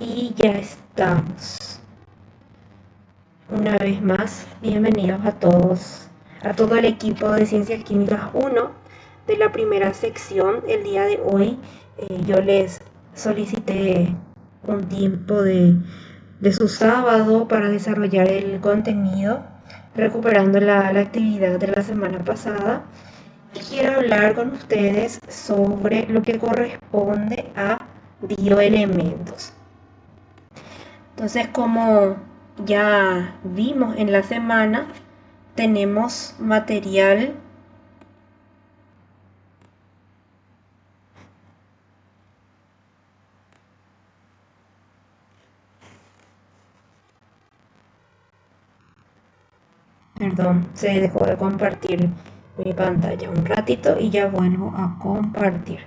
Y ya estamos. Una vez más, bienvenidos a todos, a todo el equipo de Ciencias Químicas 1 de la primera sección. El día de hoy yo les solicité un tiempo de su sábado para desarrollar el contenido, recuperando la actividad de la semana pasada. Y quiero hablar con ustedes sobre lo que corresponde a bioelementos. Entonces, como ya vimos en la semana, tenemos material se dejó de compartir mi pantalla un ratito y ya vuelvo a compartir.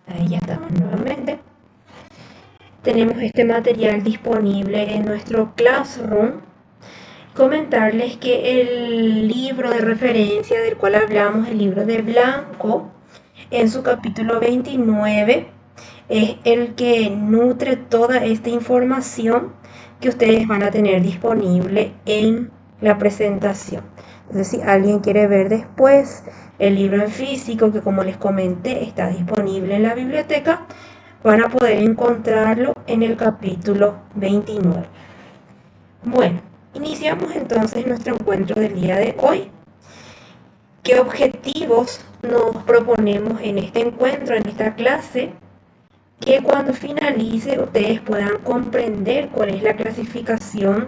Ahí ya estamos nuevamente. Tenemos este material disponible en nuestro Classroom. Comentarles que el libro de referencia del cual hablamos, el libro de Blanco, en su capítulo 29, es el que nutre toda esta información que ustedes van a tener disponible en la presentación. Entonces, si alguien quiere ver después el libro en físico, que como les comenté está disponible en la biblioteca, van a poder encontrarlo en el capítulo 29. Bueno, iniciamos entonces nuestro encuentro del día de hoy. ¿Qué objetivos nos proponemos en este encuentro, en esta clase? Que cuando finalice ustedes puedan comprender cuál es la clasificación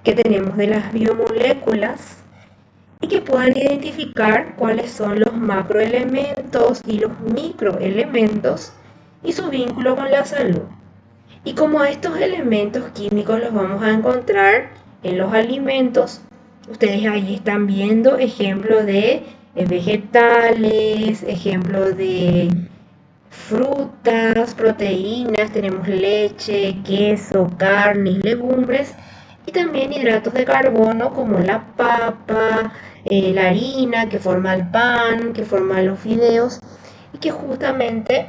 que tenemos de las biomoléculas y que puedan identificar cuáles son los macroelementos y los microelementos y su vínculo con la salud. Y como estos elementos químicos los vamos a encontrar en los alimentos, ustedes ahí están viendo ejemplos de vegetales, ejemplos de frutas, proteínas, tenemos leche, queso, carnes, legumbres y también hidratos de carbono como la papa, la harina que forma el pan, que forma los fideos y que justamente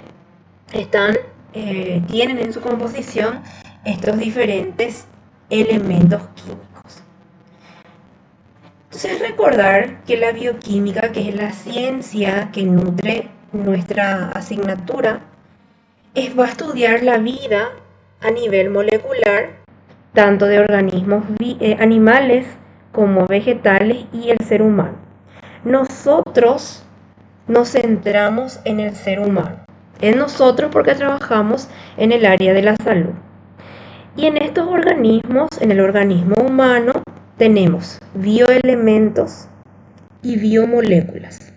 tienen en su composición estos diferentes elementos químicos. Entonces recordar que la bioquímica, que es la ciencia que nutre nuestra asignatura, va a estudiar la vida a nivel molecular, tanto de organismos animales como vegetales y el ser humano. Nosotros nos centramos en el ser humano, en nosotros porque trabajamos en el área de la salud. Y en estos organismos, en el organismo humano, tenemos bioelementos y biomoléculas.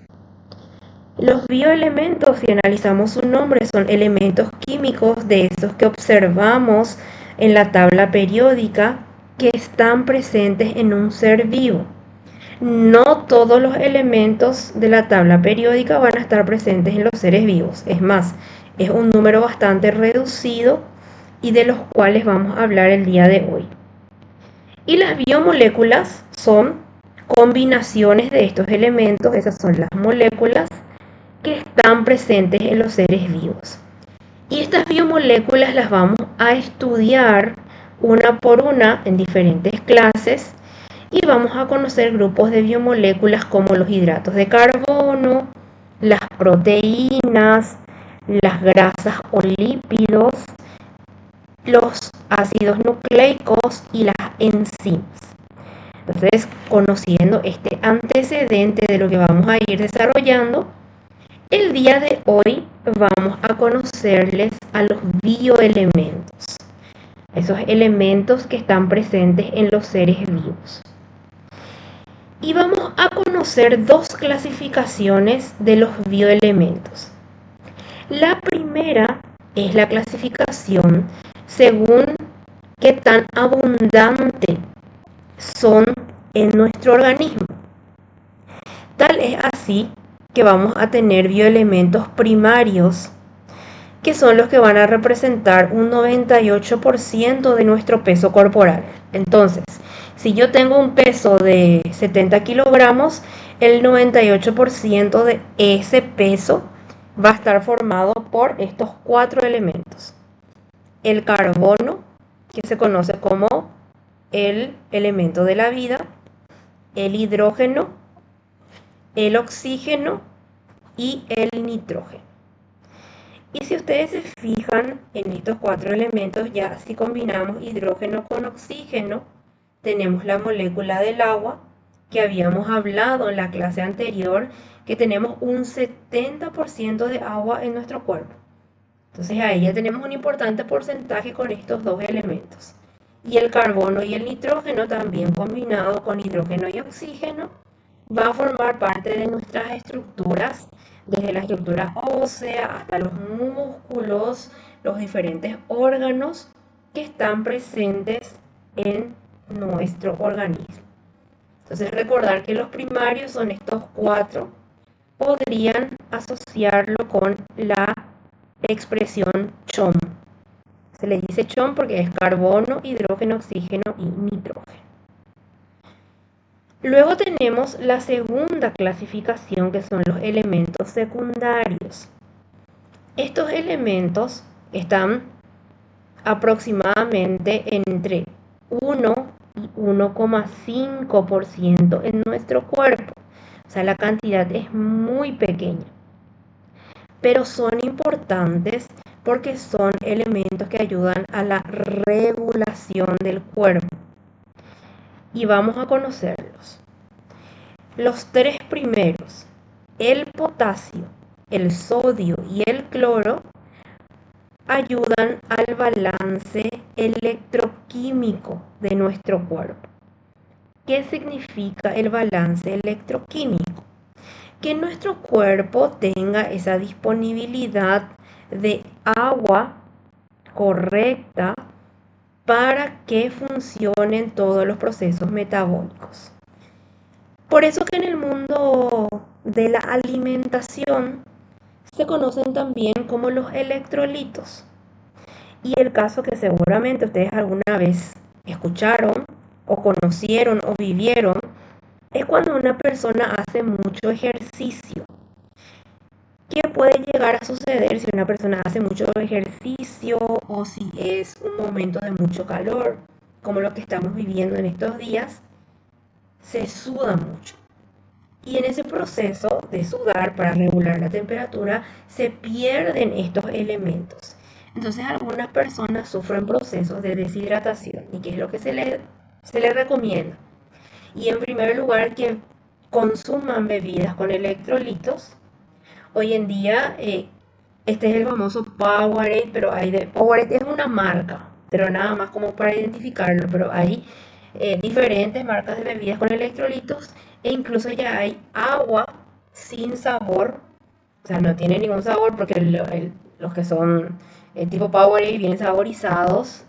Los bioelementos, si analizamos su nombre, son elementos químicos de esos que observamos en la tabla periódica que están presentes en un ser vivo. No todos los elementos de la tabla periódica van a estar presentes en los seres vivos. Es más, es un número bastante reducido y de los cuales vamos a hablar el día de hoy. Y las biomoléculas son combinaciones de estos elementos, esas son las moléculas que están presentes en los seres vivos. Y estas biomoléculas las vamos a estudiar una por una en diferentes clases y vamos a conocer grupos de biomoléculas como los hidratos de carbono, las proteínas, las grasas o lípidos, los ácidos nucleicos y las enzimas. Entonces, conociendo este antecedente de lo que vamos a ir desarrollando, el día de hoy vamos a conocerles a los bioelementos, esos elementos que están presentes en los seres vivos. Y vamos a conocer dos clasificaciones de los bioelementos. La primera es la clasificación según qué tan abundante son en nuestro organismo. Tal es así que vamos a tener bioelementos primarios, que son los que van a representar un 98% de nuestro peso corporal. Entonces, si yo tengo un peso de 70 kilogramos, el 98% de ese peso va a estar formado por estos cuatro elementos. El carbono, que se conoce como el elemento de la vida, el hidrógeno, el oxígeno y el nitrógeno. Y si ustedes se fijan en estos cuatro elementos, ya si combinamos hidrógeno con oxígeno, tenemos la molécula del agua, que habíamos hablado en la clase anterior, que tenemos un 70% de agua en nuestro cuerpo. Entonces ahí ya tenemos un importante porcentaje con estos dos elementos. Y el carbono y el nitrógeno también combinado con hidrógeno y oxígeno va a formar parte de nuestras estructuras, desde la estructura ósea hasta los músculos, los diferentes órganos que están presentes en nuestro organismo. Entonces recordar que los primarios son estos cuatro. Podrían asociarlo con la expresión CHOM. Se le dice CHOM porque es carbono, hidrógeno, oxígeno y nitrógeno. Luego tenemos la segunda clasificación, que son los elementos secundarios. Estos elementos están aproximadamente entre 1 y 1,5% en nuestro cuerpo. O sea, la cantidad es muy pequeña. Pero son importantes porque son elementos que ayudan a la regulación del cuerpo. Y vamos a conocerlos. Los tres primeros, el potasio, el sodio y el cloro, ayudan al balance electroquímico de nuestro cuerpo. ¿Qué significa el balance electroquímico? Que nuestro cuerpo tenga esa disponibilidad de agua correcta para que funcionen todos los procesos metabólicos. Por eso que en el mundo de la alimentación se conocen también como los electrolitos. Y el caso que seguramente ustedes alguna vez escucharon o conocieron o vivieron es cuando una persona hace mucho ejercicio. ¿Qué puede llegar a suceder si una persona hace mucho ejercicio o si es un momento de mucho calor, como lo que estamos viviendo en estos días? Se suda mucho. Y en ese proceso de sudar para regular la temperatura se pierden estos elementos. Entonces algunas personas sufren procesos de deshidratación. ¿Y qué es lo que se le recomienda? Y en primer lugar, que consuman bebidas con electrolitos. Hoy en día, este es el famoso Powerade, pero Powerade es una marca, pero nada más como para identificarlo, pero hay diferentes marcas de bebidas con electrolitos e incluso ya hay agua sin sabor, o sea, no tiene ningún sabor porque los que son tipo Powerade vienen saborizados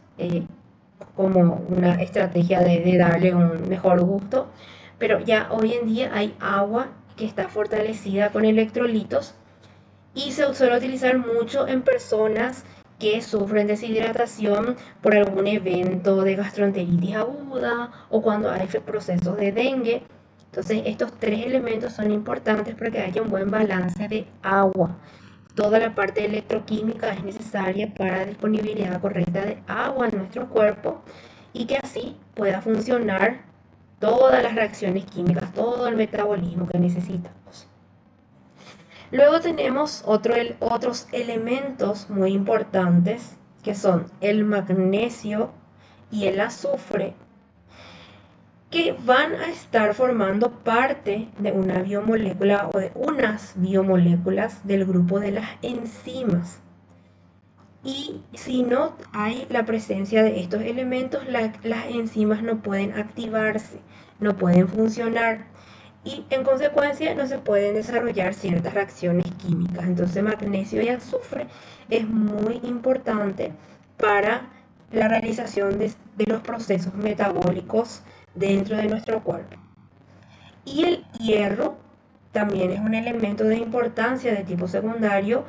como una estrategia de darle un mejor gusto, pero ya hoy en día hay agua que está fortalecida con electrolitos y se suele utilizar mucho en personas que sufren deshidratación por algún evento de gastroenteritis aguda o cuando hay procesos de dengue. Entonces estos tres elementos son importantes para que haya un buen balance de agua. Toda la parte electroquímica es necesaria para la disponibilidad correcta de agua en nuestro cuerpo y que así pueda funcionar todas las reacciones químicas, todo el metabolismo que necesitamos. Luego tenemos otros elementos muy importantes que son el magnesio y el azufre, que van a estar formando parte de una biomolécula o de unas biomoléculas del grupo de las enzimas. Y si no hay la presencia de estos elementos, las enzimas no pueden activarse, no pueden funcionar y en consecuencia no se pueden desarrollar ciertas reacciones químicas. Entonces magnesio y azufre es muy importante para la realización de los procesos metabólicos dentro de nuestro cuerpo. Y el hierro también es un elemento de importancia de tipo secundario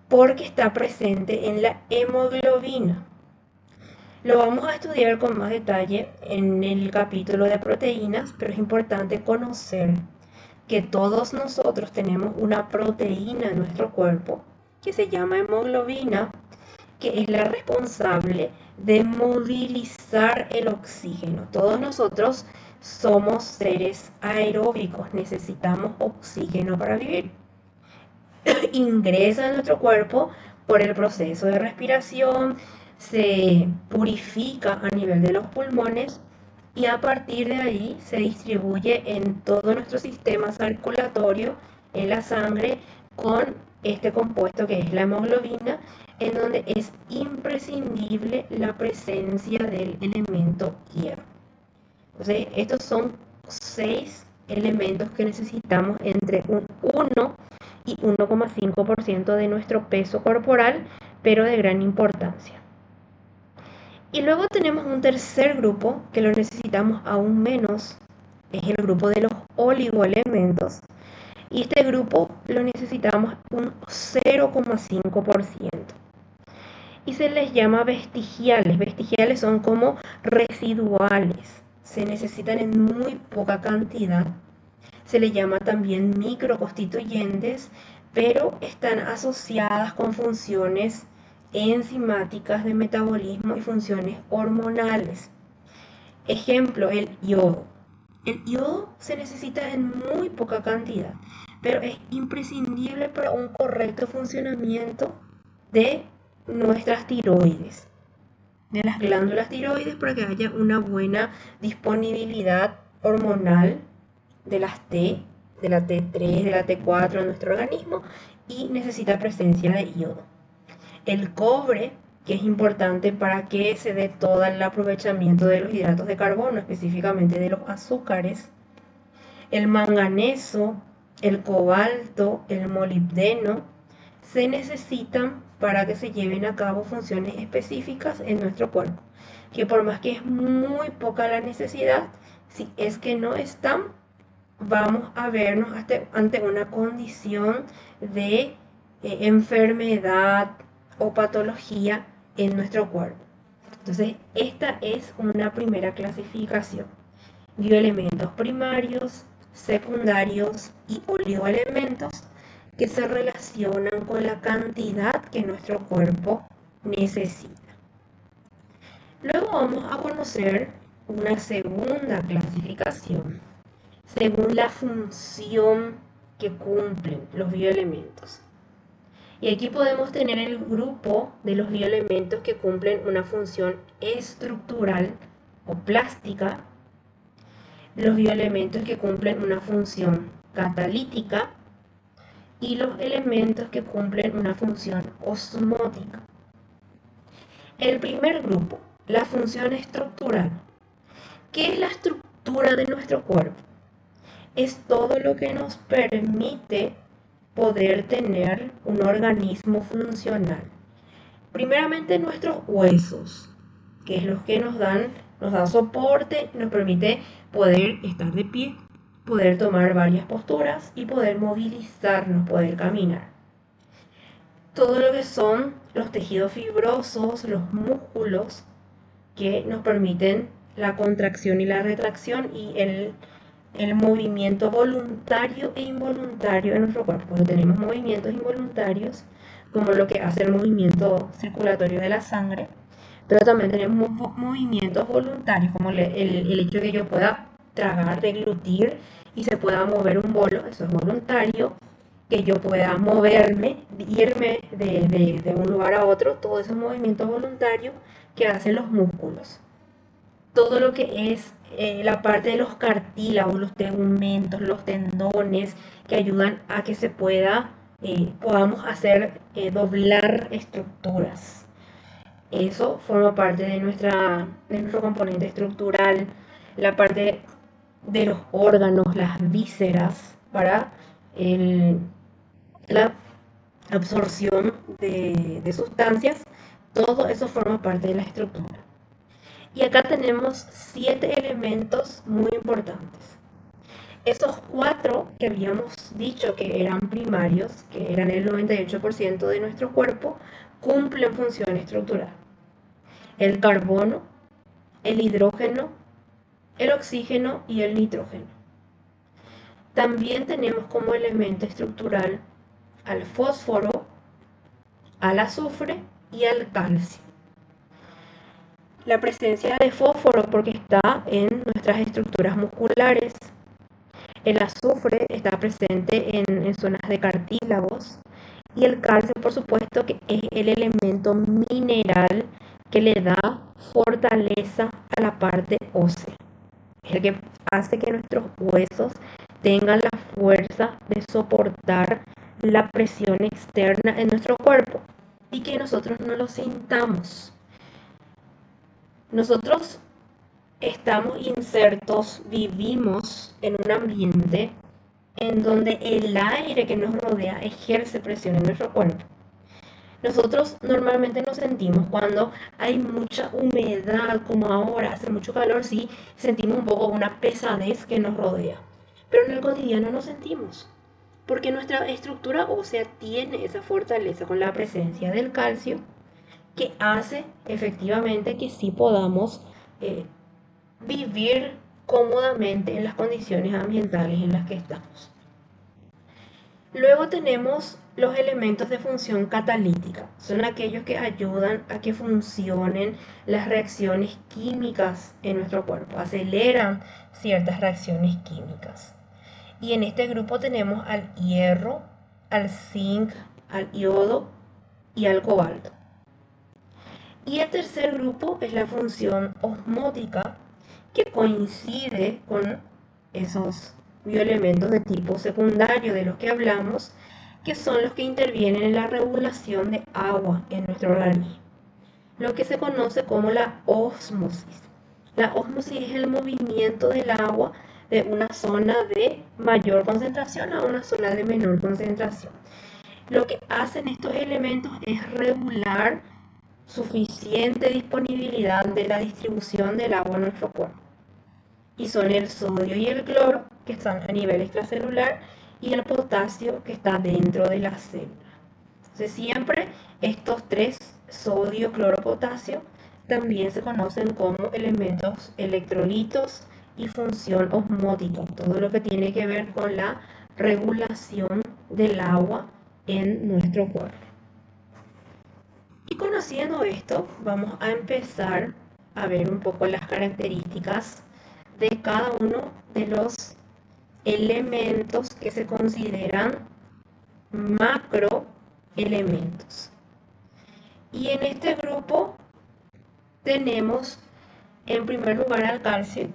porque está presente en la hemoglobina. Lo vamos a estudiar con más detalle en el capítulo de proteínas, pero es importante conocer que todos nosotros tenemos una proteína en nuestro cuerpo que se llama hemoglobina, que es la responsable de movilizar el oxígeno. Todos nosotros somos seres aeróbicos, necesitamos oxígeno para vivir. Ingresa en nuestro cuerpo por el proceso de respiración, se purifica a nivel de los pulmones y a partir de ahí se distribuye en todo nuestro sistema circulatorio, en la sangre, con este compuesto que es la hemoglobina, en donde es imprescindible la presencia del elemento hierro. Entonces, estos son 6 elementos que necesitamos entre un 1 y 1,5% de nuestro peso corporal, pero de gran importancia. Y luego tenemos un tercer grupo que lo necesitamos aún menos, es el grupo de los oligoelementos. Y este grupo lo necesitamos un 0,5%. Y se les llama vestigiales. Vestigiales son como residuales. Se necesitan en muy poca cantidad. Se les llama también microconstituyentes, pero están asociadas con funciones enzimáticas de metabolismo y funciones hormonales. Ejemplo, el yodo. El yodo se necesita en muy poca cantidad, pero es imprescindible para un correcto funcionamiento de nuestras tiroides, de las glándulas tiroides, para que haya una buena disponibilidad hormonal de las T, de la T3, de la T4 en nuestro organismo, y necesita presencia de yodo. El cobre, que es importante para que se dé todo el aprovechamiento de los hidratos de carbono, específicamente de los azúcares. El manganeso, el cobalto, el molibdeno, se necesitan para que se lleven a cabo funciones específicas en nuestro cuerpo, que por más que es muy poca la necesidad, si es que no están, vamos a vernos ante una condición de enfermedad o patología en nuestro cuerpo. Entonces, esta es una primera clasificación: bioelementos primarios, secundarios y oligoelementos, que se relacionan con la cantidad que nuestro cuerpo necesita. Luego vamos a conocer una segunda clasificación según la función que cumplen los bioelementos. Y aquí podemos tener el grupo de los bioelementos que cumplen una función estructural o plástica, los bioelementos que cumplen una función catalítica y los elementos que cumplen una función osmótica. El primer grupo, la función estructural. ¿Qué es la estructura de nuestro cuerpo? Es todo lo que nos permite poder tener un organismo funcional. Primeramente nuestros huesos, que es los que nos dan soporte, nos permite poder estar de pie, poder tomar varias posturas y poder movilizarnos, poder caminar. Todo lo que son los tejidos fibrosos, los músculos, que nos permiten la contracción y la retracción y el movimiento voluntario e involuntario en nuestro cuerpo. Porque tenemos movimientos involuntarios, como lo que hace el movimiento circulatorio de la sangre, pero también tenemos movimientos voluntarios, como el hecho de que yo pueda tragar, deglutir y se pueda mover un bolo, eso es voluntario. Que yo pueda moverme, irme de un lugar a otro, todo esos movimientos voluntarios que hacen los músculos. Todo lo que es la parte de los cartílagos, los tegumentos, los tendones, que ayudan a que se podamos hacer doblar estructuras. Eso forma parte de nuestro componente estructural. La parte de los órganos, las vísceras, para la absorción de sustancias, todo eso forma parte de la estructura. Y acá tenemos 7 elementos muy importantes. Esos 4 que habíamos dicho que eran primarios, que eran el 98% de nuestro cuerpo, cumplen función estructural. El carbono, el hidrógeno, el oxígeno y el nitrógeno. También tenemos como elemento estructural al fósforo, al azufre y al calcio. La presencia de fósforo porque está en nuestras estructuras musculares. El azufre está presente en zonas de cartílagos. Y el calcio, por supuesto, que es el elemento mineral que le da fortaleza a la parte ósea. Es el que hace que nuestros huesos tengan la fuerza de soportar la presión externa en nuestro cuerpo y que nosotros no lo sintamos. Nosotros estamos insertos, vivimos en un ambiente en donde el aire que nos rodea ejerce presión en nuestro cuerpo. Nosotros normalmente nos sentimos cuando hay mucha humedad, como ahora, hace mucho calor, sí, sentimos un poco una pesadez que nos rodea. Pero en el cotidiano no sentimos, porque nuestra estructura ósea tiene esa fortaleza con la presencia del calcio que hace efectivamente que sí podamos vivir cómodamente en las condiciones ambientales en las que estamos. Luego tenemos los elementos de función catalítica. Son aquellos que ayudan a que funcionen las reacciones químicas en nuestro cuerpo, aceleran ciertas reacciones químicas. Y en este grupo tenemos al hierro, al zinc, al yodo y al cobalto. Y el tercer grupo es la función osmótica, que coincide con esos bioelementos de tipo secundario de los que hablamos, que son los que intervienen en la regulación de agua en nuestro organismo, lo que se conoce como la ósmosis. La ósmosis es el movimiento del agua de una zona de mayor concentración a una zona de menor concentración. Lo que hacen estos elementos es regular suficiente disponibilidad de la distribución del agua en nuestro cuerpo. Y son el sodio y el cloro, que están a nivel extracelular, y el potasio, que está dentro de la célula. Entonces siempre estos tres, sodio, cloro, potasio, también se conocen como elementos electrolitos y función osmótica, todo lo que tiene que ver con la regulación del agua en nuestro cuerpo. Y conociendo esto, vamos a empezar a ver un poco las características de cada uno de los elementos que se consideran macroelementos. Y en este grupo tenemos en primer lugar al calcio.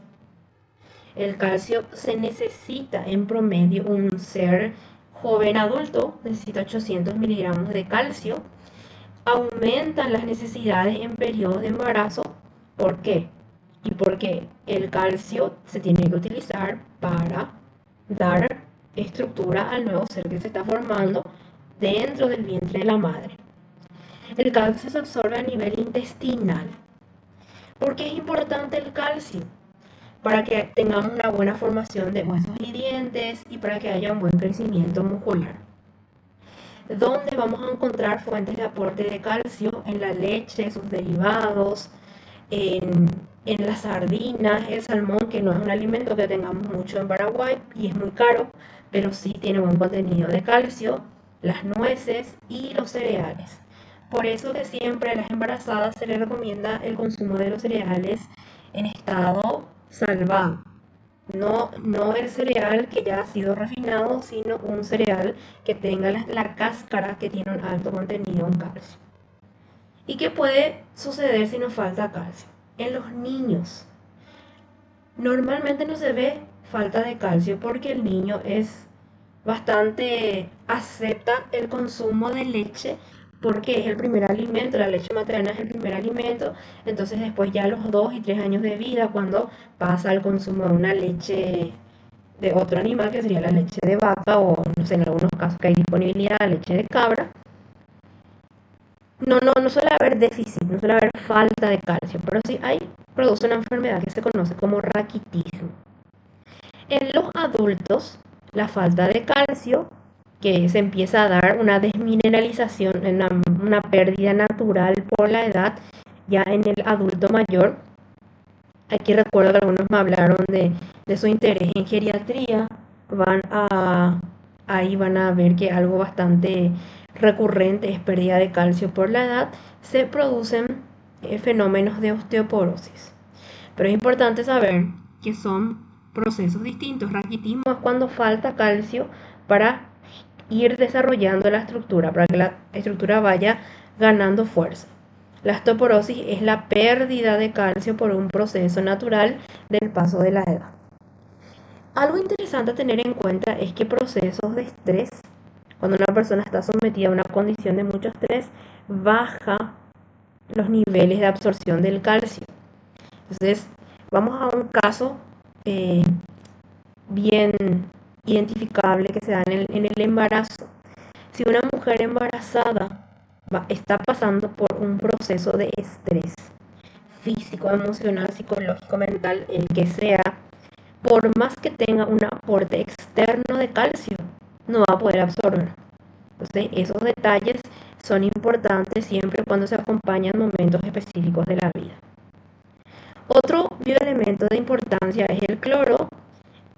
El calcio se necesita en promedio, un ser joven adulto necesita 800 miligramos de calcio. Aumentan las necesidades en periodos de embarazo. ¿Por qué? Y porque el calcio se tiene que utilizar para dar estructura al nuevo ser que se está formando dentro del vientre de la madre. El calcio se absorbe a nivel intestinal. ¿Por qué es importante el calcio? Para que tengamos una buena formación de huesos y dientes y para que haya un buen crecimiento muscular. ¿Dónde vamos a encontrar fuentes de aporte de calcio? En la leche, sus derivados, en las sardinas, el salmón, que no es un alimento que tengamos mucho en Paraguay y es muy caro, pero sí tiene buen contenido de calcio, las nueces y los cereales. Por eso que siempre a las embarazadas se les recomienda el consumo de los cereales en estado salvado. No el cereal que ya ha sido refinado, sino un cereal que tenga la cáscara que tiene un alto contenido en calcio. ¿Y qué puede suceder si nos falta calcio? En los niños, normalmente no se ve falta de calcio porque el niño es bastante acepta el consumo de leche porque es el primer alimento, la leche materna es el primer alimento, entonces después ya a los 2 y 3 años de vida, cuando pasa al consumo de una leche de otro animal, que sería la leche de vaca o no sé, en algunos casos que hay disponibilidad de leche de cabra, no suele haber déficit, no suele haber falta de calcio, pero sí produce una enfermedad que se conoce como raquitismo. En los adultos, la falta de calcio, que se empieza a dar una desmineralización, una pérdida natural por la edad, ya en el adulto mayor. Aquí recuerdo que algunos me hablaron de su interés en geriatría, ahí van a ver que algo bastante recurrente es pérdida de calcio por la edad, se producen fenómenos de osteoporosis. Pero es importante saber que son procesos distintos. Raquitismo es cuando falta calcio para ir desarrollando la estructura, para que la estructura vaya ganando fuerza. La osteoporosis es la pérdida de calcio por un proceso natural del paso de la edad. Algo interesante a tener en cuenta es que procesos de estrés, cuando una persona está sometida a una condición de mucho estrés, baja los niveles de absorción del calcio. Entonces, vamos a un caso bien identificable que se da en el embarazo. Si una mujer embarazada está pasando por un proceso de estrés físico, emocional, psicológico, mental, el que sea, por más que tenga un aporte externo de calcio, no va a poder absorber. Entonces, esos detalles son importantes siempre cuando se acompañan momentos específicos de la vida. Otro bioelemento de importancia es el cloro.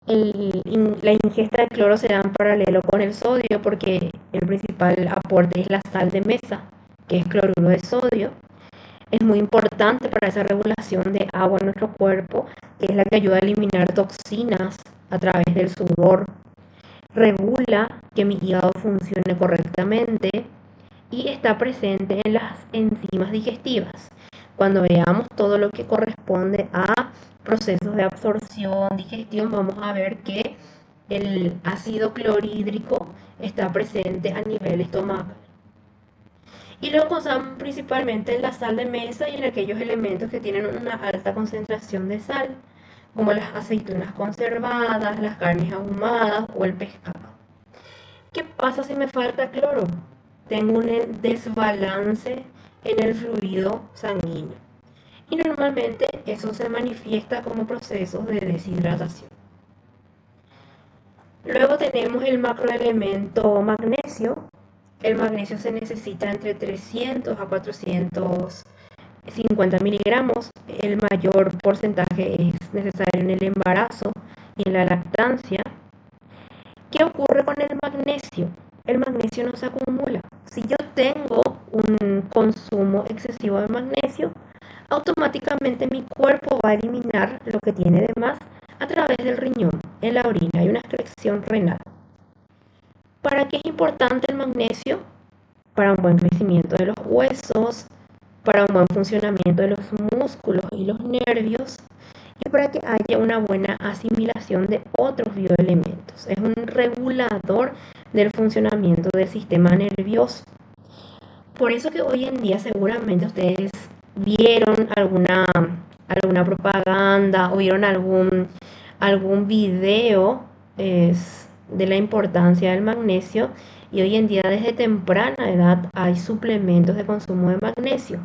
La ingesta de cloro se da en paralelo con el sodio porque el principal aporte es la sal de mesa, que es cloruro de sodio. Es muy importante para esa regulación de agua en nuestro cuerpo, que es la que ayuda a eliminar toxinas a través del sudor. Regula que mi hígado funcione correctamente y está presente en las enzimas digestivas. Cuando veamos todo lo que corresponde a procesos de absorción, digestión, vamos a ver que el ácido clorhídrico está presente a nivel estomacal. Y luego usan principalmente en la sal de mesa y en aquellos elementos que tienen una alta concentración de sal, como las aceitunas conservadas, las carnes ahumadas o el pescado. ¿Qué pasa si me falta cloro? Tengo un desbalance en el fluido sanguíneo. Y normalmente eso se manifiesta como procesos de deshidratación. Luego tenemos el macroelemento magnesio. El magnesio se necesita entre 300 a 450 miligramos. El mayor porcentaje es necesario en el embarazo y en la lactancia. ¿Qué ocurre con el magnesio? El magnesio no se acumula. Si yo tengo un consumo excesivo de magnesio, automáticamente mi cuerpo va a eliminar lo que tiene de más a través del riñón, en la orina. Hay una excreción renal. ¿Para qué es importante el magnesio? Para un buen crecimiento de los huesos, para un buen funcionamiento de los músculos y los nervios, y para que haya una buena asimilación de otros bioelementos. Es un regulador del funcionamiento del sistema nervioso. Por eso que hoy en día seguramente ustedes vieron alguna propaganda o vieron algún video de la importancia del magnesio, y hoy en día desde temprana edad hay suplementos de consumo de magnesio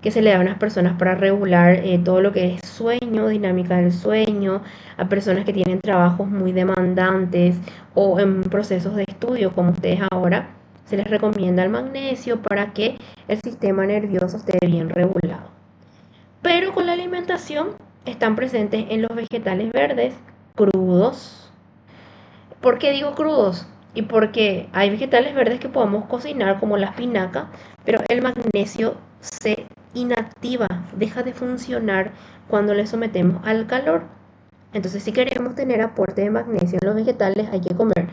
que se le da a unas personas para regular todo lo que es sueño, dinámica del sueño, a personas que tienen trabajos muy demandantes o en procesos de estudio como ustedes ahora. Se les recomienda el magnesio para que el sistema nervioso esté bien regulado. Pero con la alimentación están presentes en los vegetales verdes crudos. ¿Por qué digo crudos? Y porque hay vegetales verdes que podemos cocinar como la espinaca, pero el magnesio se inactiva, deja de funcionar cuando le sometemos al calor. Entonces, si queremos tener aporte de magnesio en los vegetales, hay que comer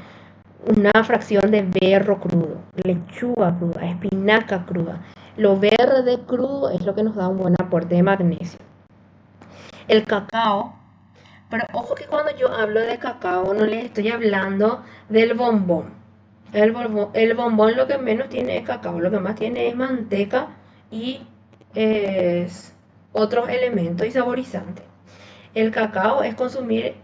una fracción de berro crudo, lechuga cruda, espinaca cruda. Lo verde crudo es lo que nos da un buen aporte de magnesio. El cacao, pero ojo que cuando yo hablo de cacao no les estoy hablando del bombón. El bombón lo que menos tiene es cacao, lo que más tiene es manteca y otros elementos y saborizantes. El cacao es consumir,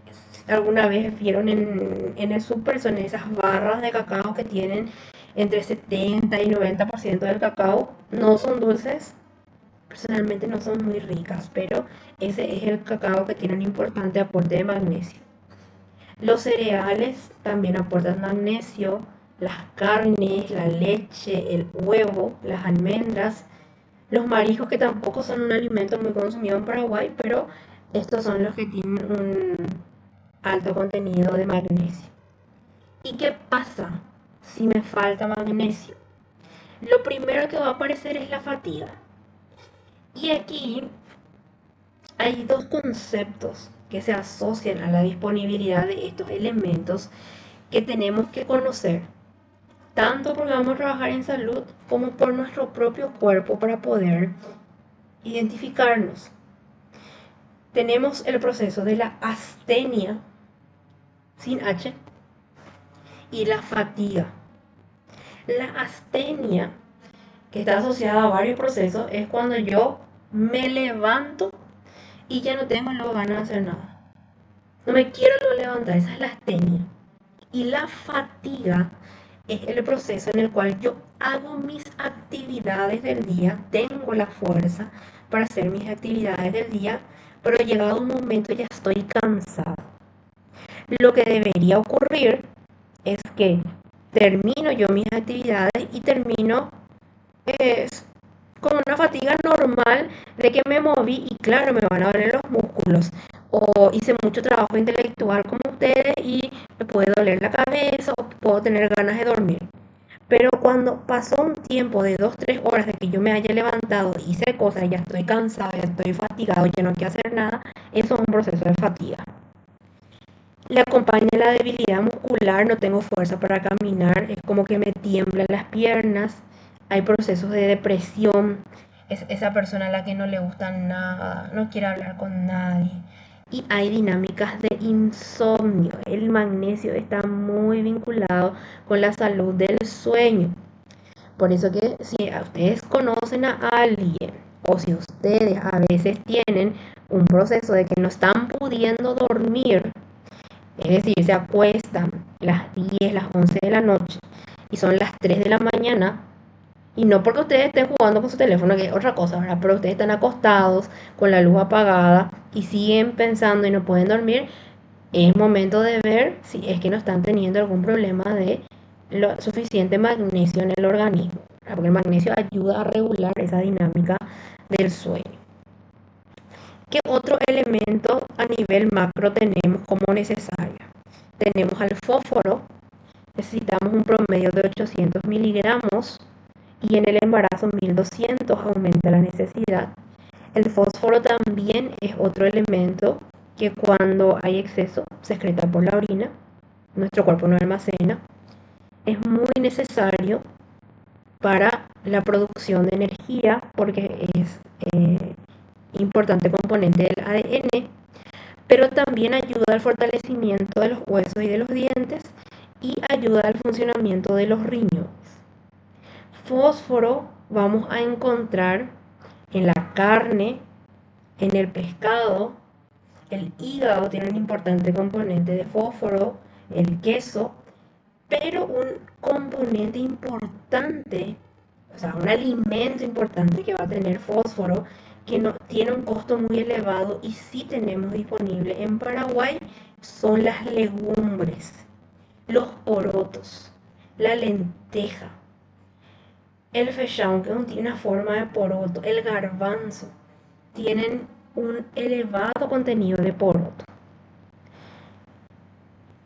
alguna vez vieron en el súper, son esas barras de cacao que tienen entre 70 y 90% del cacao. No son dulces, personalmente no son muy ricas, pero ese es el cacao que tiene un importante aporte de magnesio. Los cereales también aportan magnesio, las carnes, la leche, el huevo, las almendras, los mariscos, que tampoco son un alimento muy consumido en Paraguay, pero estos son los que tienen un alto contenido de magnesio. ¿Y qué pasa si me falta magnesio? Lo primero que va a aparecer es la fatiga. Y aquí hay dos conceptos que se asocian a la disponibilidad de estos elementos que tenemos que conocer, tanto porque vamos a trabajar en salud como por nuestro propio cuerpo para poder identificarnos. Tenemos el proceso de la astenia, sin H, y la fatiga. La astenia, que está asociada a varios procesos, es cuando yo me levanto y ya no tengo luego ganas de hacer nada. No me quiero luego levantar, esa es la astenia. Y la fatiga es el proceso en el cual yo hago mis actividades del día, tengo la fuerza para hacer mis actividades del día, pero llegado un momento ya estoy cansado. Lo que debería ocurrir es que termino yo mis actividades y termino con una fatiga normal de que me moví y claro, me van a doler los músculos. O hice mucho trabajo intelectual como ustedes y me puede doler la cabeza o puedo tener ganas de dormir. Pero cuando pasó un tiempo de 2, 3 horas de que yo me haya levantado, hice cosas, ya estoy cansado, ya estoy fatigado, ya no quiero hacer nada, eso es un proceso de fatiga. Le acompaña la debilidad muscular, no tengo fuerza para caminar, es como que me tiemblan las piernas, hay procesos de depresión, es esa persona a la que no le gusta nada, no quiere hablar con nadie. Y hay dinámicas de insomnio. El magnesio está muy vinculado con la salud del sueño. Por eso que si ustedes conocen a alguien o si ustedes a veces tienen un proceso de que no están pudiendo dormir, es decir, se acuestan las 10, las 11 de la noche y son las 3 de la mañana, y no porque ustedes estén jugando con su teléfono, que es otra cosa, ¿verdad? Pero ustedes están acostados con la luz apagada y siguen pensando y no pueden dormir, es momento de ver si es que no están teniendo algún problema de suficiente magnesio en el organismo, ¿verdad? Porque el magnesio ayuda a regular esa dinámica del sueño. ¿Qué otro elemento a nivel macro tenemos como necesario? Tenemos al fósforo, necesitamos un promedio de 800 miligramos y en el embarazo 1200 aumenta la necesidad. El fósforo también es otro elemento que cuando hay exceso se excreta por la orina, nuestro cuerpo no almacena. Es muy necesario para la producción de energía porque es importante componente del ADN, pero también ayuda al fortalecimiento de los huesos y de los dientes y ayuda al funcionamiento de los riñones. Fósforo vamos a encontrar en la carne, en el pescado, el hígado tiene un importante componente de fósforo, el queso, pero un componente importante, o sea, un alimento importante que va a tener fósforo, que no tiene un costo muy elevado y sí tenemos disponible en Paraguay, son las legumbres, los porotos, la lenteja, el fechão, que tiene una forma de poroto, el garbanzo, tienen un elevado contenido de poroto.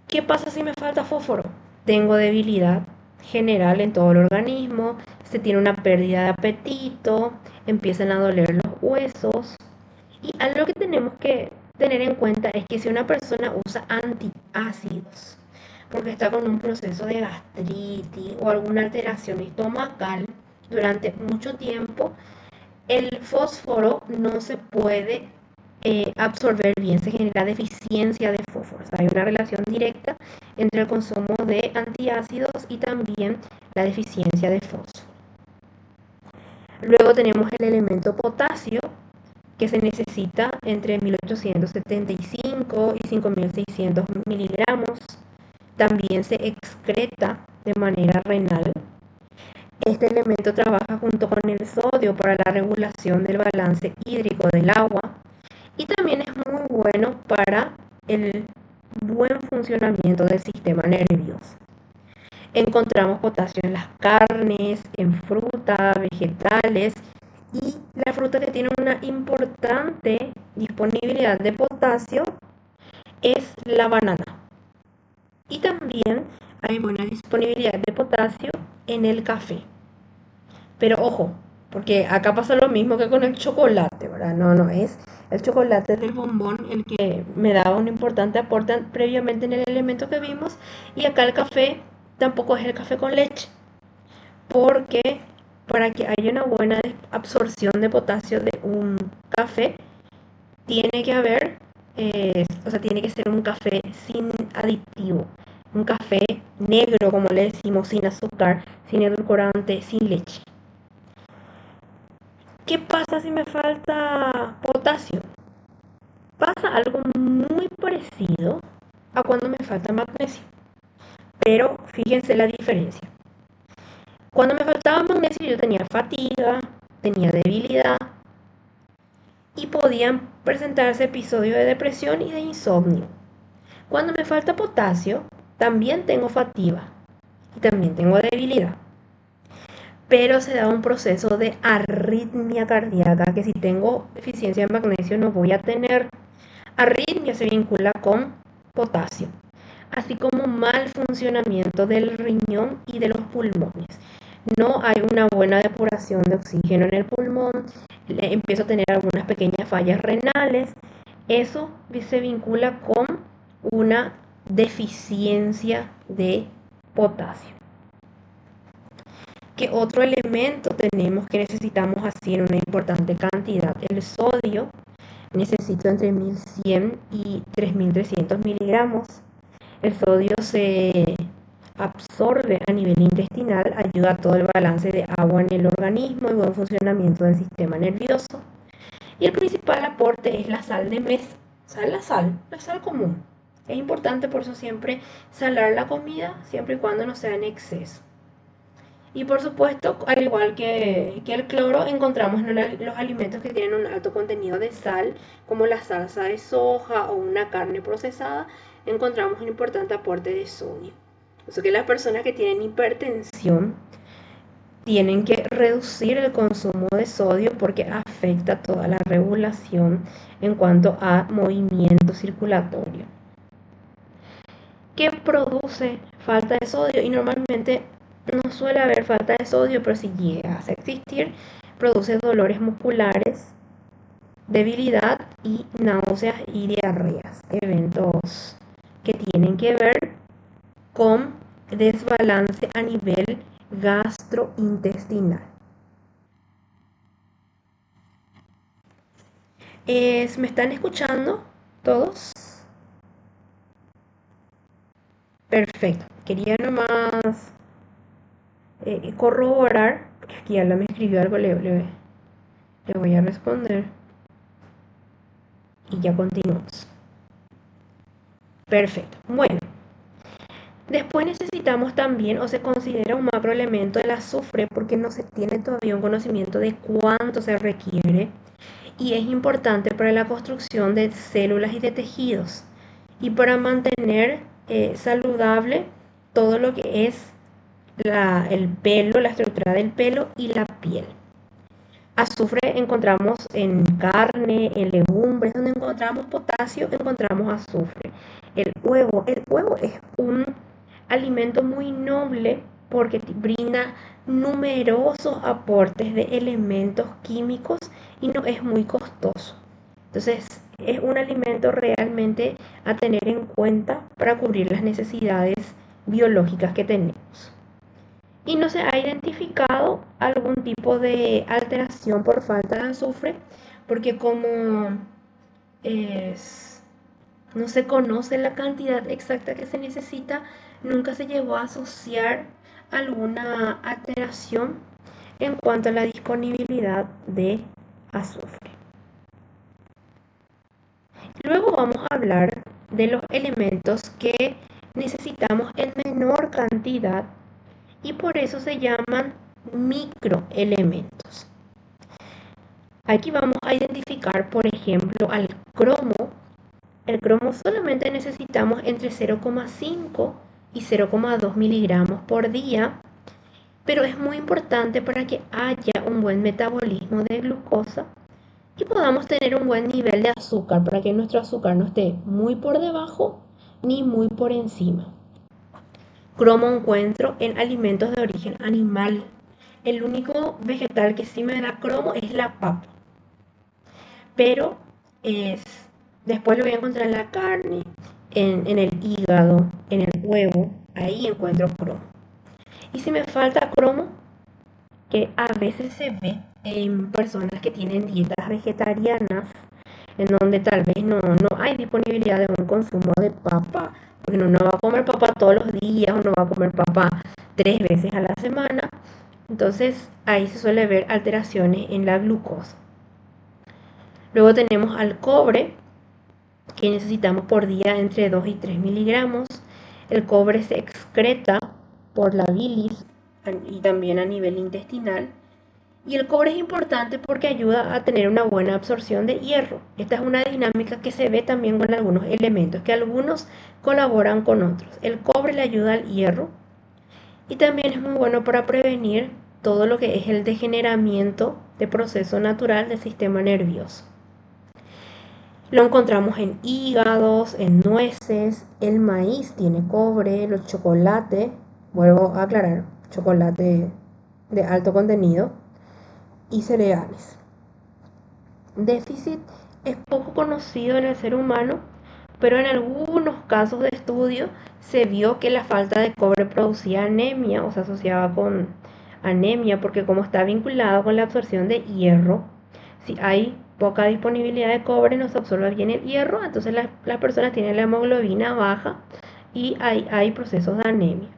¿Qué pasa si me falta fósforo? Tengo debilidad general en todo el organismo, se tiene una pérdida de apetito, empiezan a doler los huesos. Y algo que tenemos que tener en cuenta es que si una persona usa antiácidos, porque está con un proceso de gastritis o alguna alteración estomacal durante mucho tiempo, el fósforo no se puede absorber bien, se genera deficiencia de fósforo. O sea, hay una relación directa entre el consumo de antiácidos y también la deficiencia de fósforo. Luego tenemos el elemento potasio, que se necesita entre 1875 y 5600 miligramos. También se excreta de manera renal. Este elemento trabaja junto con el sodio para la regulación del balance hídrico del agua y también es muy bueno para el buen funcionamiento del sistema nervioso. Encontramos potasio en las carnes, en frutas, vegetales, y la fruta que tiene una importante disponibilidad de potasio es la banana. Y también hay buena disponibilidad de potasio en el café. Pero ojo, porque acá pasa lo mismo que con el chocolate, ¿verdad? No es el chocolate del bombón el que me daba un importante aporte previamente en el elemento que vimos. Y acá el café tampoco es el café con leche, porque para que haya una buena absorción de potasio de un café, tiene que haber, tiene que ser un café sin aditivo, un café negro, como le decimos, sin azúcar, sin edulcorante, sin leche. ¿Qué pasa si me falta potasio? Pasa algo muy parecido a cuando me falta magnesio, pero fíjense la diferencia. Cuando me faltaba magnesio yo tenía fatiga, tenía debilidad y podían presentarse episodios de depresión y de insomnio. Cuando me falta potasio, también tengo fatiga y también tengo debilidad. Pero se da un proceso de arritmia cardíaca que si tengo deficiencia de magnesio no voy a tener. Arritmia se vincula con potasio, así como mal funcionamiento del riñón y de los pulmones. No hay una buena depuración de oxígeno en el pulmón, empiezo a tener algunas pequeñas fallas renales. Eso se vincula con una deficiencia de potasio. ¿Qué otro elemento tenemos que necesitamos así en una importante cantidad? El sodio. Necesito entre 1100 y 3300 miligramos. El sodio se absorbe a nivel intestinal, ayuda a todo el balance de agua en el organismo y buen funcionamiento del sistema nervioso. Y el principal aporte es la sal de mesa, la sal común. Es importante por eso siempre salar la comida, siempre y cuando no sea en exceso. Y por supuesto, al igual que el cloro, encontramos en los alimentos que tienen un alto contenido de sal, como la salsa de soja o una carne procesada, encontramos un importante aporte de sodio. Por eso que las personas que tienen hipertensión tienen que reducir el consumo de sodio porque afecta toda la regulación en cuanto a movimiento circulatorio. ¿Qué produce falta de sodio? Y normalmente no suele haber falta de sodio, pero si llega a existir, produce dolores musculares, debilidad y náuseas y diarreas, eventos que tienen que ver con desbalance a nivel gastrointestinal. ¿Me están escuchando todos? Perfecto. Quería nomás corroborar, porque aquí ya me escribió algo, le voy a responder. Y ya continuamos. Perfecto. Bueno, después necesitamos también, o se considera un macroelemento, el azufre, porque no se tiene todavía un conocimiento de cuánto se requiere y es importante para la construcción de células y de tejidos y para mantener saludable todo lo que es el pelo, la estructura del pelo y la piel. Azufre encontramos en carne, en legumbres, donde encontramos potasio, encontramos azufre. El huevo es un alimento muy noble porque brinda numerosos aportes de elementos químicos y no es muy costoso. Entonces, es un alimento realmente a tener en cuenta para cubrir las necesidades biológicas que tenemos. Y no se ha identificado algún tipo de alteración por falta de azufre, porque como no se conoce la cantidad exacta que se necesita, nunca se llegó a asociar alguna alteración en cuanto a la disponibilidad de azufre. Luego vamos a hablar de los elementos que necesitamos en menor cantidad y por eso se llaman microelementos. Aquí vamos a identificar, por ejemplo, al cromo. El cromo solamente necesitamos entre 0,5 y 0,2 miligramos por día, pero es muy importante para que haya un buen metabolismo de glucosa y podamos tener un buen nivel de azúcar, para que nuestro azúcar no esté muy por debajo ni muy por encima. Cromo encuentro en alimentos de origen animal. El único vegetal que sí me da cromo es la papa. Pero es, después lo voy a encontrar en la carne, en el hígado, en el huevo. Ahí encuentro cromo. Y si me falta cromo, que a veces se ve en personas que tienen dietas vegetarianas, en donde tal vez no hay disponibilidad de un consumo de papa, porque uno no va a comer papa todos los días, uno va a comer papa 3 veces a la semana. Entonces ahí se suele ver alteraciones en la glucosa. Luego tenemos al cobre, que necesitamos por día entre 2 y 3 miligramos. El cobre se excreta por la bilis y también a nivel intestinal. Y el cobre es importante porque ayuda a tener una buena absorción de hierro. Esta es una dinámica que se ve también con algunos elementos, que algunos colaboran con otros. El cobre le ayuda al hierro y también es muy bueno para prevenir todo lo que es el degeneramiento de proceso natural del sistema nervioso. Lo encontramos en hígados, en nueces, el maíz tiene cobre, los chocolates, vuelvo a aclarar, chocolate de alto contenido, y cereales. Déficit es poco conocido en el ser humano, pero en algunos casos de estudio se vio que la falta de cobre producía anemia o se asociaba con anemia porque como está vinculado con la absorción de hierro, si hay poca disponibilidad de cobre no se absorbe bien el hierro, entonces las personas tienen la hemoglobina baja y hay procesos de anemia.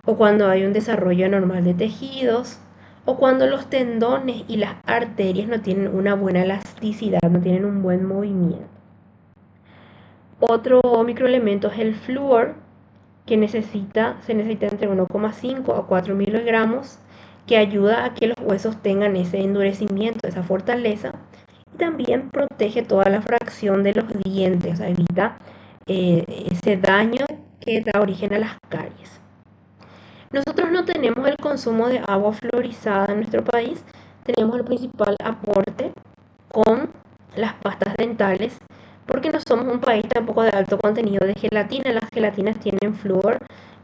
O cuando hay un desarrollo anormal de tejidos, o cuando los tendones y las arterias no tienen una buena elasticidad, no tienen un buen movimiento. Otro microelemento es el flúor, que se necesita entre 1,5 a 4 miligramos, que ayuda a que los huesos tengan ese endurecimiento, esa fortaleza, y también protege toda la fracción de los dientes, o sea, evita ese daño que da origen a las caries. Nosotros no tenemos el consumo de agua fluorizada en nuestro país, tenemos el principal aporte con las pastas dentales, porque no somos un país tampoco de alto contenido de gelatina. Las gelatinas tienen flúor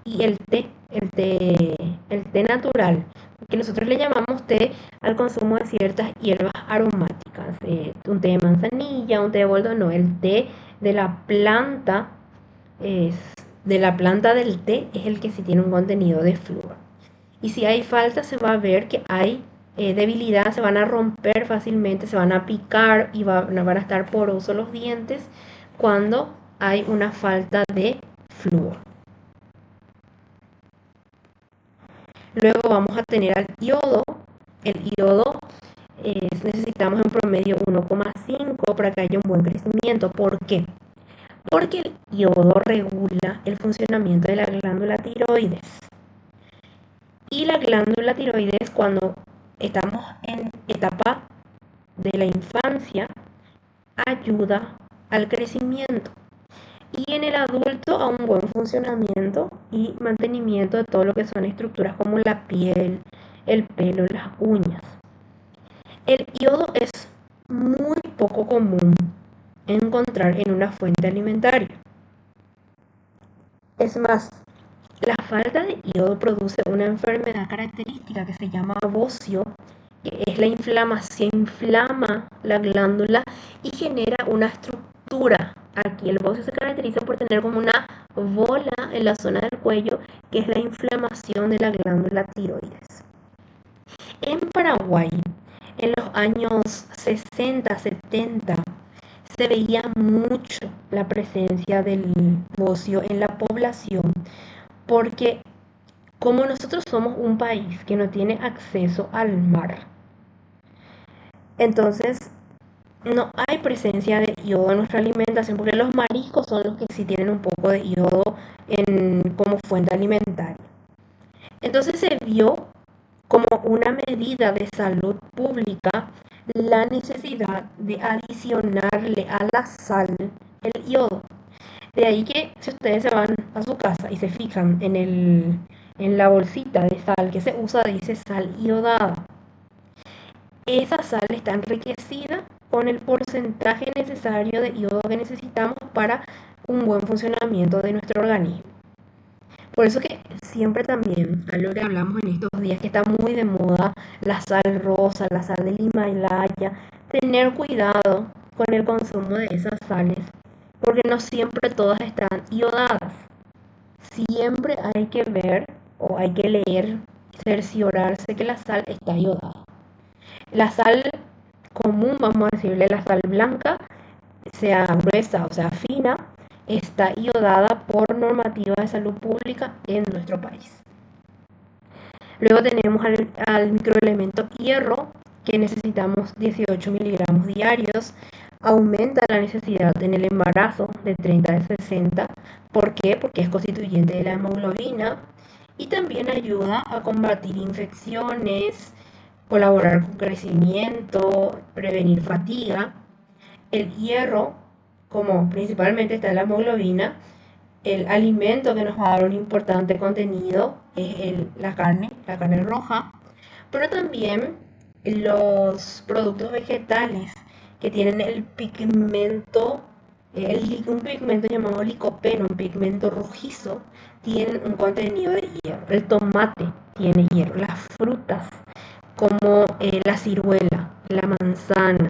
y el té natural, que nosotros le llamamos té al consumo de ciertas hierbas aromáticas, un té de manzanilla, un té de boldo, no, el té de la planta del té es el que sí tiene un contenido de flúor. Y si hay falta se va a ver que hay debilidad, se van a romper fácilmente, se van a picar y van a estar porosos los dientes cuando hay una falta de flúor. Luego vamos a tener al yodo. El yodo necesitamos en promedio 1,5 para que haya un buen crecimiento. ¿Por qué? Porque el yodo regula el funcionamiento de la glándula tiroides. Y la glándula tiroides, cuando estamos en etapa de la infancia, ayuda al crecimiento. Y en el adulto a un buen funcionamiento y mantenimiento de todo lo que son estructuras como la piel, el pelo, las uñas. El yodo es muy poco común encontrar en una fuente alimentaria. Es más, la falta de yodo produce una enfermedad característica que se llama bocio, que es la inflamación, inflama la glándula y genera una estructura. Aquí el bocio se caracteriza por tener como una bola en la zona del cuello, que es la inflamación de la glándula tiroides. En Paraguay, en los años 60, 70, se veía mucho la presencia del bocio en la población, porque como nosotros somos un país que no tiene acceso al mar, entonces no hay presencia de yodo en nuestra alimentación, porque los mariscos son los que sí tienen un poco de yodo como fuente alimentaria. Entonces se vio como una medida de salud pública la necesidad de adicionarle a la sal el yodo. De ahí que si ustedes se van a su casa y se fijan en la bolsita de sal que se usa, dice sal iodada. Esa sal está enriquecida con el porcentaje necesario de yodo que necesitamos para un buen funcionamiento de nuestro organismo. Por eso que siempre también, algo que hablamos en estos días, que está muy de moda, la sal rosa, la sal del Himalaya, tener cuidado con el consumo de esas sales, porque no siempre todas están iodadas. Siempre hay que ver o hay que leer, cerciorarse que la sal está iodada. La sal común, vamos a decirle la sal blanca, sea gruesa o sea fina, está iodada por normativa de salud pública en nuestro país. Luego tenemos al microelemento hierro, que necesitamos 18 miligramos diarios. Aumenta la necesidad en el embarazo de 30 a 60. ¿Por qué? Porque es constituyente de la hemoglobina y también ayuda a combatir infecciones, colaborar con crecimiento, prevenir fatiga. El hierro, como principalmente está en la hemoglobina, el alimento que nos va a dar un importante contenido es la carne roja, pero también los productos vegetales que tienen el pigmento, un pigmento llamado licopeno, un pigmento rojizo, tienen un contenido de hierro. El tomate tiene hierro, las frutas como la ciruela, la manzana,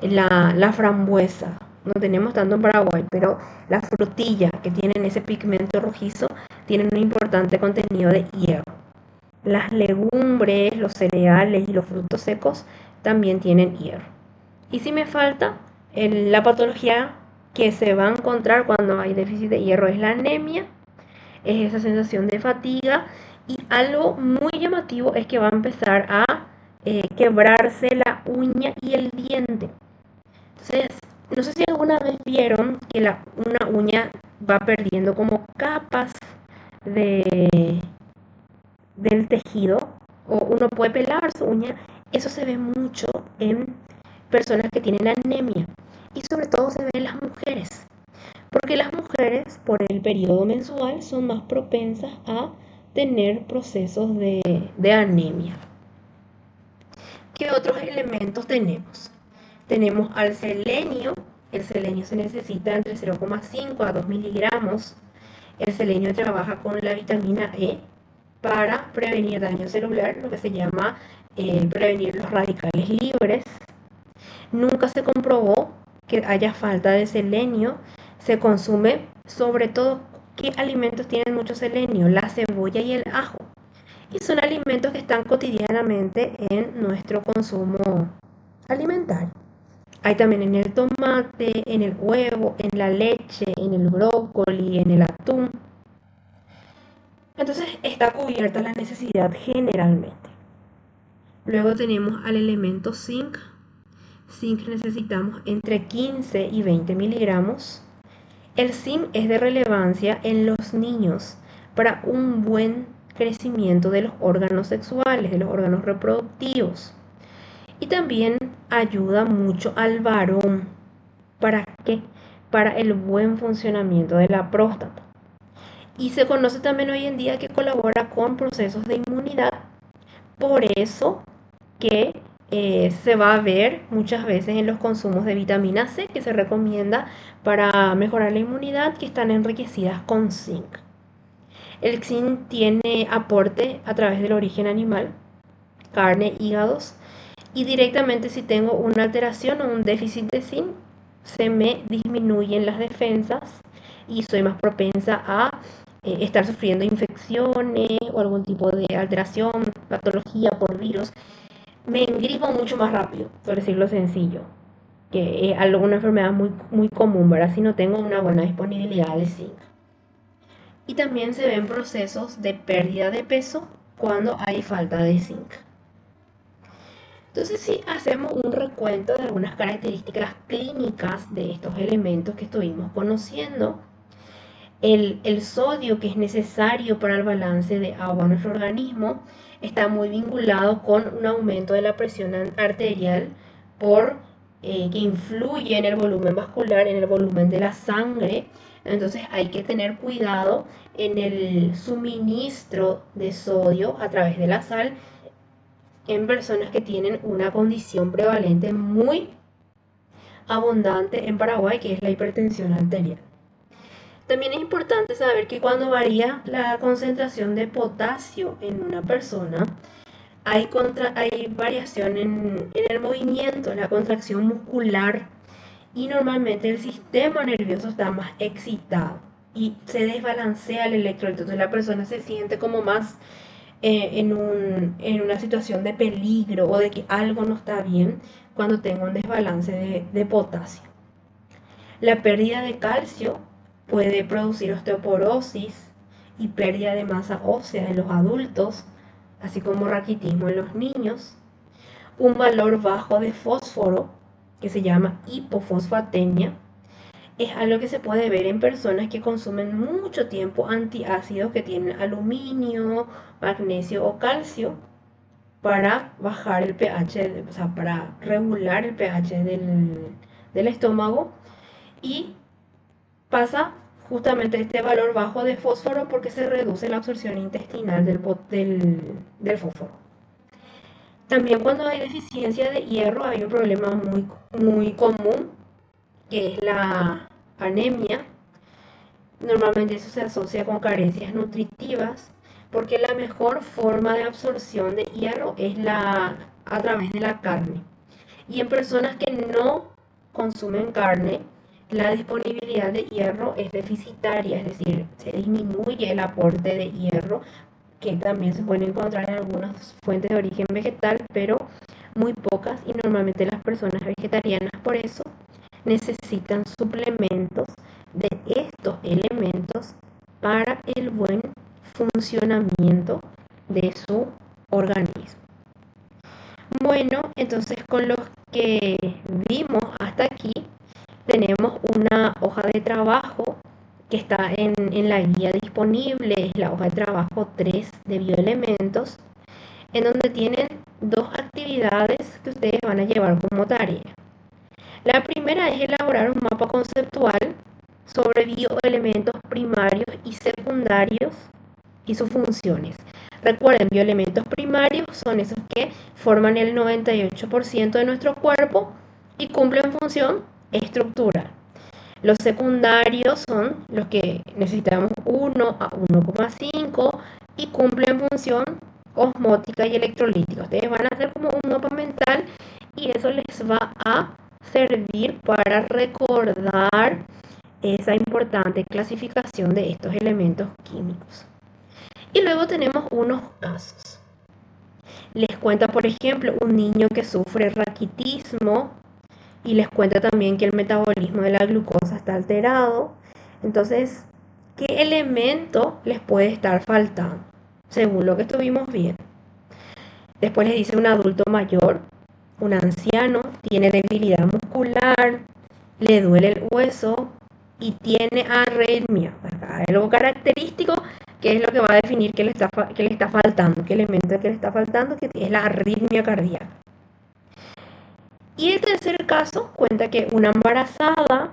la frambuesa. No tenemos tanto en Paraguay, pero las frutillas que tienen ese pigmento rojizo tienen un importante contenido de hierro. Las legumbres, los cereales y los frutos secos también tienen hierro. Y si me falta, la patología que se va a encontrar cuando hay déficit de hierro es la anemia, es esa sensación de fatiga, y algo muy llamativo es que va a empezar a quebrarse la uña y el diente. Entonces, no sé si alguna vez vieron que una uña va perdiendo como capas de, del tejido, o uno puede pelar su uña. Eso se ve mucho en personas que tienen anemia y sobre todo se ve en las mujeres, porque las mujeres por el periodo menstrual son más propensas a tener procesos de anemia. ¿Qué otros elementos tenemos? Tenemos al selenio. El selenio se necesita entre 0,5 a 2 miligramos. El selenio trabaja con la vitamina E para prevenir daño celular, lo que se llama prevenir los radicales libres. Nunca se comprobó que haya falta de selenio. Se consume sobre todo, ¿qué alimentos tienen mucho selenio? La cebolla y el ajo. Y son alimentos que están cotidianamente en nuestro consumo alimentario. Hay también en el tomate, en el huevo, en la leche, en el brócoli, en el atún. Entonces está cubierta la necesidad generalmente. Luego tenemos al elemento zinc. Zinc necesitamos entre 15 y 20 miligramos. El zinc es de relevancia en los niños para un buen crecimiento de los órganos sexuales, de los órganos reproductivos. Y también ayuda mucho al varón. ¿Para qué? Para el buen funcionamiento de la próstata. Y se conoce también hoy en día que colabora con procesos de inmunidad. Por eso que se va a ver muchas veces en los consumos de vitamina C, que se recomienda para mejorar la inmunidad, que están enriquecidas con zinc. El zinc tiene aporte a través del origen animal, carne, hígados, y directamente si tengo una alteración o un déficit de zinc, se me disminuyen las defensas y soy más propensa a estar sufriendo infecciones o algún tipo de alteración, patología por virus. Me engripo mucho más rápido, por decirlo sencillo, que es alguna enfermedad muy común, ¿verdad? Si no tengo una buena disponibilidad de zinc. Y también se ven procesos de pérdida de peso cuando hay falta de zinc. Entonces, si hacemos un recuento de algunas características clínicas de estos elementos que estuvimos conociendo, el sodio, que es necesario para el balance de agua en nuestro organismo, está muy vinculado con un aumento de la presión arterial que influye en el volumen vascular, en el volumen de la sangre. Entonces hay que tener cuidado en el suministro de sodio a través de la sal en personas que tienen una condición prevalente muy abundante en Paraguay, que es la hipertensión arterial. También es importante saber que cuando varía la concentración de potasio en una persona, hay variación en el movimiento, en la contracción muscular, y normalmente el sistema nervioso está más excitado y se desbalancea el electrolito. Entonces la persona se siente como más en una situación de peligro o de que algo no está bien cuando tenga un desbalance de potasio. La pérdida de calcio puede producir osteoporosis y pérdida de masa ósea en los adultos, así como raquitismo en los niños. Un valor bajo de fósforo, que se llama hipofosfatemia, es algo que se puede ver en personas que consumen mucho tiempo antiácidos que tienen aluminio, magnesio o calcio para bajar el pH, o sea, para regular el pH del estómago, y pasa justamente este valor bajo de fósforo porque se reduce la absorción intestinal del fósforo. También cuando hay deficiencia de hierro hay un problema muy común, que es la anemia. Normalmente eso se asocia con carencias nutritivas, porque la mejor forma de absorción de hierro es a través de la carne. Y en personas que no consumen carne, la disponibilidad de hierro es deficitaria, es decir, se disminuye el aporte de hierro, que también se puede encontrar en algunas fuentes de origen vegetal, pero muy pocas, y normalmente las personas vegetarianas por eso necesitan suplementos de estos elementos para el buen funcionamiento de su organismo. Bueno, entonces con los que vimos hasta aquí, tenemos una hoja de trabajo que está en la guía disponible, es la hoja de trabajo 3 de bioelementos, en donde tienen dos actividades que ustedes van a llevar como tarea. La primera es elaborar un mapa conceptual sobre bioelementos primarios y secundarios y sus funciones. Recuerden, bioelementos primarios son esos que forman el 98% de nuestro cuerpo y cumplen función estructural. Los secundarios son los que necesitamos 1 a 1,5 y cumplen función osmótica y electrolítica. Ustedes van a hacer como un mapa mental y eso les va a servir para recordar esa importante clasificación de estos elementos químicos. Y luego tenemos unos casos. Les cuenta, por ejemplo, un niño que sufre raquitismo y les cuenta también que el metabolismo de la glucosa está alterado. Entonces, ¿qué elemento les puede estar faltando? Según lo que estuvimos viendo. Después les dice un adulto mayor, un anciano, tiene debilidad muscular, le duele el hueso y tiene arritmia. Acá hay algo característico que es lo que va a definir qué le está faltando, qué elemento que le está faltando, que es la arritmia cardíaca. Y el tercer caso cuenta que una embarazada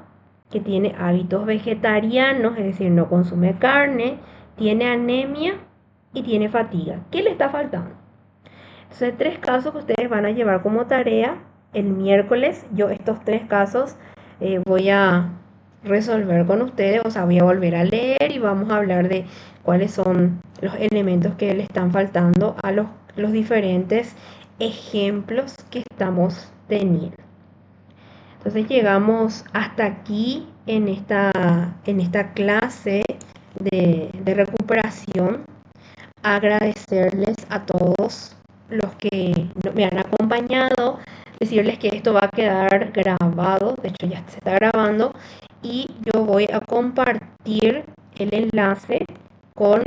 que tiene hábitos vegetarianos, es decir, no consume carne, tiene anemia y tiene fatiga. ¿Qué le está faltando? Entonces, 3 casos que ustedes van a llevar como tarea el miércoles. Yo estos 3 casos voy a resolver con ustedes, o sea, voy a volver a leer y vamos a hablar de cuáles son los elementos que le están faltando a los diferentes ejemplos que estamos teniendo. Entonces llegamos hasta aquí en esta clase de recuperación. Agradecerles a todos los que me han acompañado, decirles que esto va a quedar grabado, de hecho ya se está grabando, y yo voy a compartir el enlace con